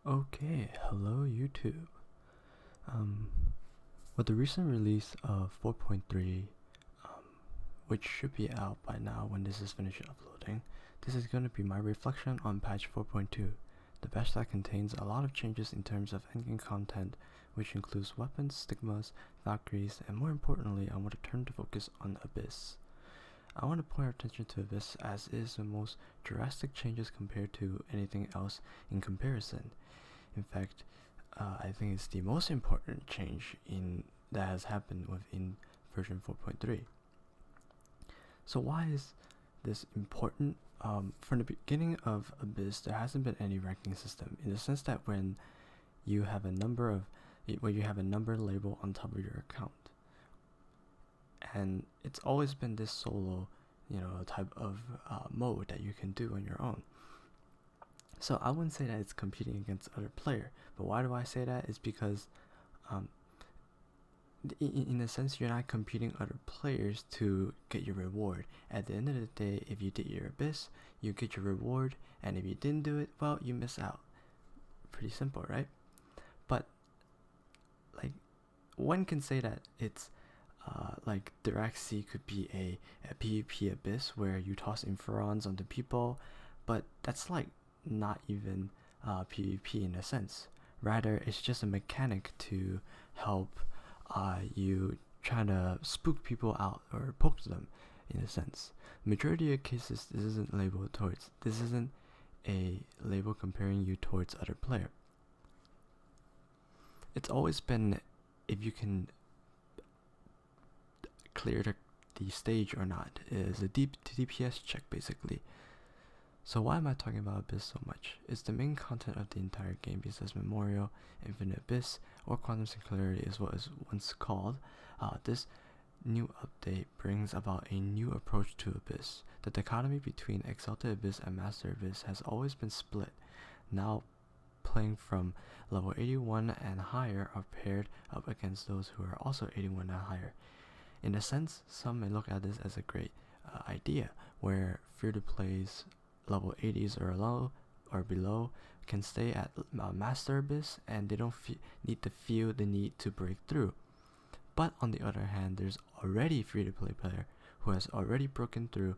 Okay, hello YouTube. Um, with the recent release of 4.3, which should be out by now when this is finished uploading, this is going to be my reflection on patch 4.2. The patch that contains a lot of changes in terms of endgame content, which includes weapons, stigmas, Valkyries, and more importantly, I want to turn the focus on Abyss. I want to point our attention to Abyss as it is the most drastic changes compared to anything else in comparison. In fact, I think it's the most important change that has happened within version 4.3. So why is this important? From the beginning of Abyss, there hasn't been any ranking system in the sense that when you have a number label on top of your account, and it's always been this solo, type of mode that you can do on your own. So I wouldn't say that it's competing against other player, but why do I say that? Is because in a sense you're not competing other players to get your reward. At the end of the day, if you did your Abyss, you get your reward, and if you didn't do it, well, you miss out. Pretty simple, right? But like, one can say that it's like Direct C could be a PvP Abyss where you toss Inferons onto people, but that's like not even PvP in a sense. Rather, it's just a mechanic to help you try to spook people out or poke them in a sense. Majority of cases, this isn't a label comparing you towards other player. It's always been if you can clear the stage or not. It is a deep DPS check basically. So why am I talking about Abyss so much? It's the main content of the entire game because Memorial, Infinite Abyss, or Quantum Singularity is what is once called. This new update brings about a new approach to Abyss. The dichotomy between Exalted Abyss and Master Abyss has always been split. Now playing from level 81 and higher are paired up against those who are also 81 and higher. In a sense, some may look at this as a great idea, where free-to-plays level 80s or below can stay at Master Abyss and they don't need to feel the need to break through. But on the other hand, there's already free-to-play player who has already broken through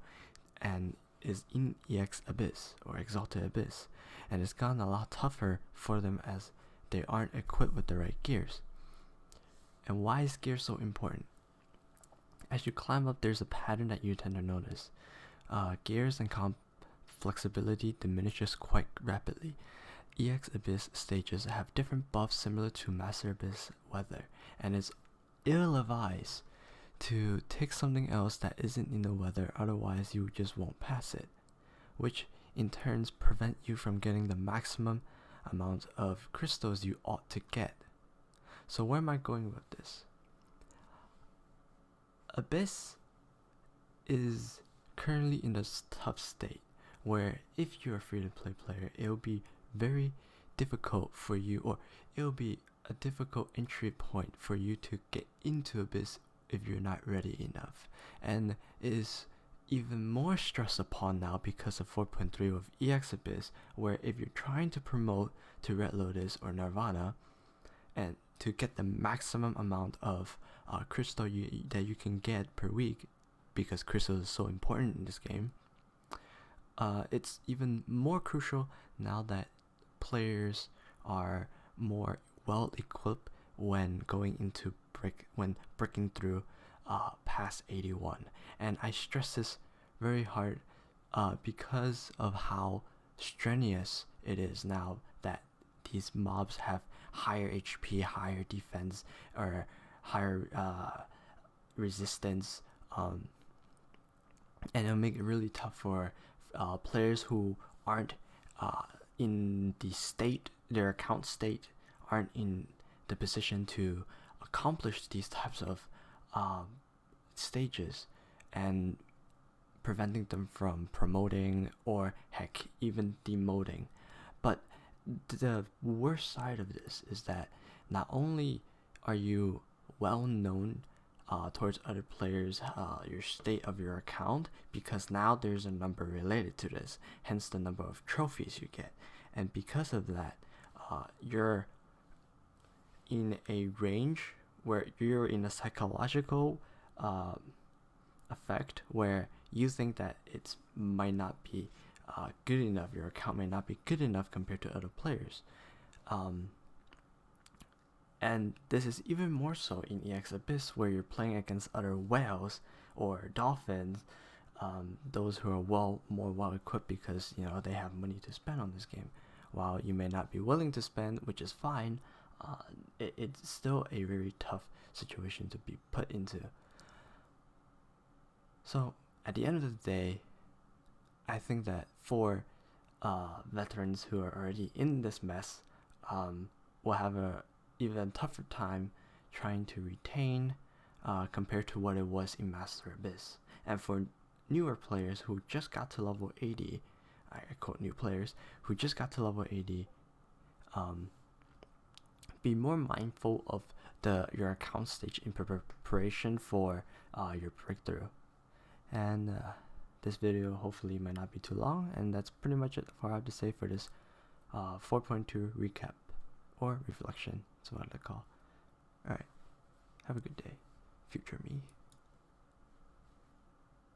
and is in EX Abyss or Exalted Abyss, and it's gotten a lot tougher for them as they aren't equipped with the right gears. And why is gear so important? As you climb up, there's a pattern that you tend to notice. Gears and comp flexibility diminishes quite rapidly. EX Abyss stages have different buffs similar to Master Abyss weather, and it's ill-advised to take something else that isn't in the weather, otherwise you just won't pass it, which in turns prevent you from getting the maximum amount of crystals you ought to get. So where am I going with this? Abyss is currently in this tough state where if you're a free-to-play player, it'll be very difficult for you, or it'll be a difficult entry point for you to get into Abyss if you're not ready enough. And it is even more stressed upon now because of 4.3 with EX Abyss, where if you're trying to promote to Red Lotus or Nirvana and to get the maximum amount of crystal that you can get per week, because crystal is so important in this game, it's even more crucial now that players are more well equipped when breaking through past 81. And I stress this very hard because of how strenuous it is now that these mobs have higher HP, higher defense, or higher resistance, and it'll make it really tough for players who aren't in the state, their account state, aren't in the position to accomplish these types of stages, and preventing them from promoting or heck even demoting. But the worst side of this is that not only are you well known towards other players, your state of your account, because now there's a number related to this, hence the number of trophies you get, and because of that, you're in a range where you're in a psychological effect where you think that it might not be good enough, your account might not be good enough compared to other players. And this is even more so in EX Abyss, where you're playing against other whales or dolphins, those who are more well equipped because they have money to spend on this game. While you may not be willing to spend, which is fine, it's still a very tough situation to be put into. So at the end of the day, I think that for veterans who are already in this mess, will have a even tougher time trying to retain compared to what it was in Master Abyss. And for newer players who just got to level 80, I quote new players who just got to level 80, be more mindful of your account stage in preparation for your breakthrough. And this video hopefully might not be too long, and that's pretty much it for what I have to say for this 4.2 recap or reflection. That's what I call. Alright, have a good day, future me.